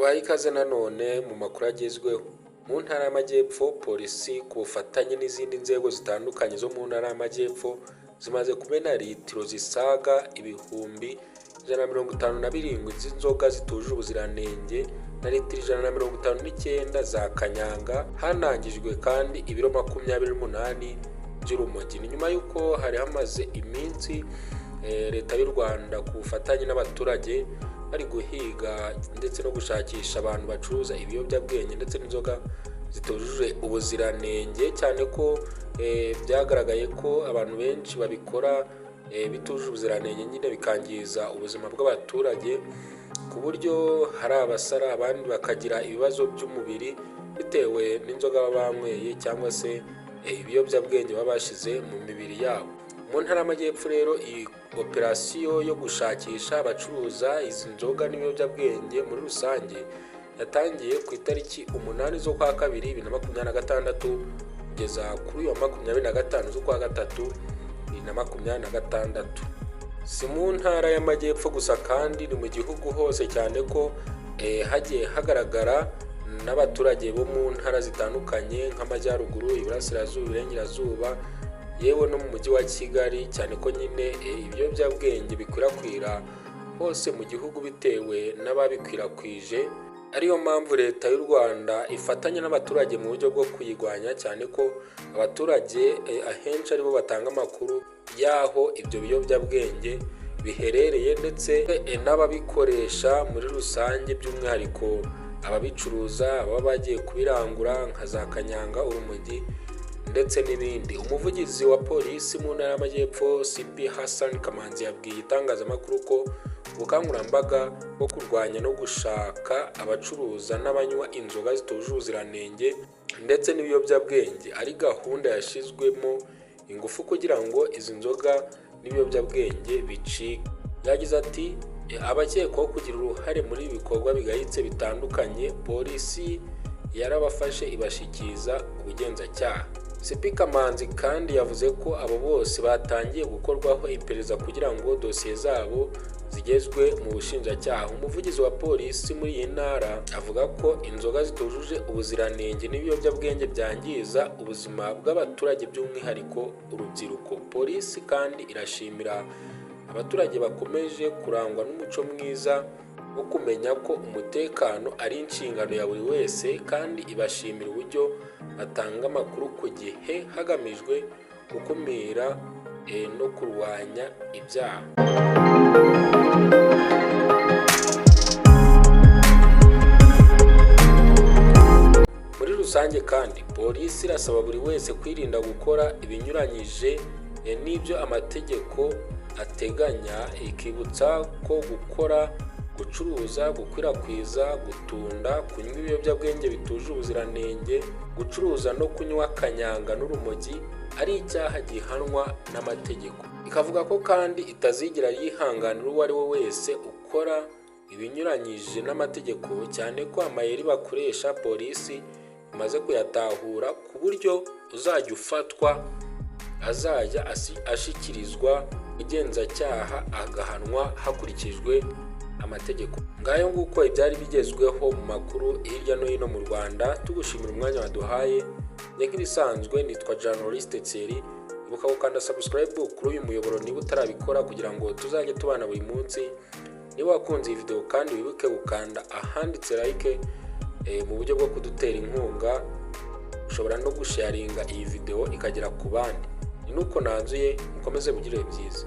tubaye ikaze nanone mu makuru agezweho. Mu ntara y'Amajyepfo, polisi ku bufatanye n'izindi nzego zitandukanye zo mu ntara y'Amajyepfo zimaze kumena litiro zisaga ibihumbi 157 z'inzoga zituje ubuziranenge na litiro 159 za kanyanga. Hanangijwe kandi ibiro 28 by'urumogi. Ni nyuma y'uko hari hamaze iminsi leta y'u Rwanda ku bufatanye n'abaturage bari guhiga ndetse no gushakisha abantu bacuruza ibiyobyabwenge ndetse n'inzoga zitujuje ubuziranenge, cyane ko byagaragaye ko abantu benshi babikora bituje ubuziranenge nyine bikangiza ubuzima bw'abaturage, ku buryo hari abasara abandi bakagira ibibazo by'umubiri bitewe n'inzoga baba banyweye cyangwa se ibiyobyabwenge baba bashize mu mibiri yabo. Mu ntara y'Amajyepfo rero iyi operasiyo yo gushakisha abacuruza izi nzoga n'ibiyobyabwenge muri rusange yatangiye ku itariki 8 z'ukwa kabiri 2026 kugeza kuri uyu 25 z'ukwa gatatu 2026. Si mu ntara y'Amajyepfo gusa kandi ni mu gihugu hose, cyane ko hagiye hagaragara n'abaturage bo mu ntara zitandukanye nk'Amajyaruguru, Iburasirazuba, Iburengerazuba, yewe no mu mujyi wa Kigali, cyane ko nyine ibiyobyabwenge bikwirakwira hose mu gihugu bitewe n'ababikwirakwije. Ariyo mpamvu leta y'u Rwanda ifatanya n'abaturage mu buryo bwo kuyigwanya, cyane ko abaturage ahenshi aribo batanga amakuru y'aho ibyo biyobyabwenge biherereye ndetse n'ababikoresha muri rusange, by'umwihariko ababicuruza baba bagiye kubirangura nka za kanyanga, urumogi ndetse n'ibindi. Umuvugizi wa polisi mu ntara y'Amajyepfo CP Hassan Kamanzi yabwiye itangazamakuru ko ubukangurambaga bwo kurwanya no gushaka abacuruza n'abanywa inzoga zituje ubuziranenge ndetse n'ibiyobyabwenge ari gahunda yashyizwemo ingufu kugira ngo izi nzoga n'ibiyobyabwenge bicike. Yagize ati abakekwaho kugira uruhare muri ibi bikorwa bigayitse bitandukanye, polisi yarabafashe ibashyikiza ubugenzacyaha. CP Kamanzi kandi yavuze ko abo bose batangiye gukorwaho iperereza kugira ngo dosiye zabo zigezwe mu bushinjacyaha. Umuvugizi wa polisi muri iyi ntara avuga ko inzoga zitujuje ubuziranenge n'ibiyobyabwenge byangiza ubuzima bw'abaturage, by'umwihariko urubyiruko. Polisi kandi irashimira abaturage bakomeje kurangwa n'umuco mwiza wo kumenya ko umutekano ari inshingano ya buri wese, kandi ibashimira uburyo batanga amakuru ku gihe hagamijwe gukumira no kurwanya ibyaha. Muri rusange kandi polisi irasaba buri wese kwirinda gukora ibinyuranyije n'ibyo amategeko ateganya, ikibutsa ko gucuruza, gukwirakwiza, gutunda, kunywa ibiyobyabwenge bituje ubuziranenge, gucuruza no kunywa kanyanga n'urumogi ari icyaha gihanwa n'amategeko. Ikavuga ko kandi itazigira yihanganira uwo ari we wese ukora ibinyuranyije n'amategeko, cyane ko amayeri bakoresha polisi imaze kuyatahura, ku buryo uzajya ufatwa azajya ashyikirizwa ubugenzacyaha agahanwa hakurikijwe amategeko. Ngayo nguko ibyari bigezweho mu makuru hirya no hino mu Rwanda. Tugushimira umwanya waduhaye. Nk'ibisanzwe nitwa Journaliste Thierry. Ibuka gukanda subscribe kuri uyu muyoboro niba utarabikora, kugira ngo tuzajye tubana buri munsi. Niba wakunze iyi video kandi wibuke gukanda ahanditse like mu buryo bwo kudutera inkunga. Ushobora no gusharinga iyi video ikagera ku bandi. Ni nuko nanzuye mukomeze mugire byiza.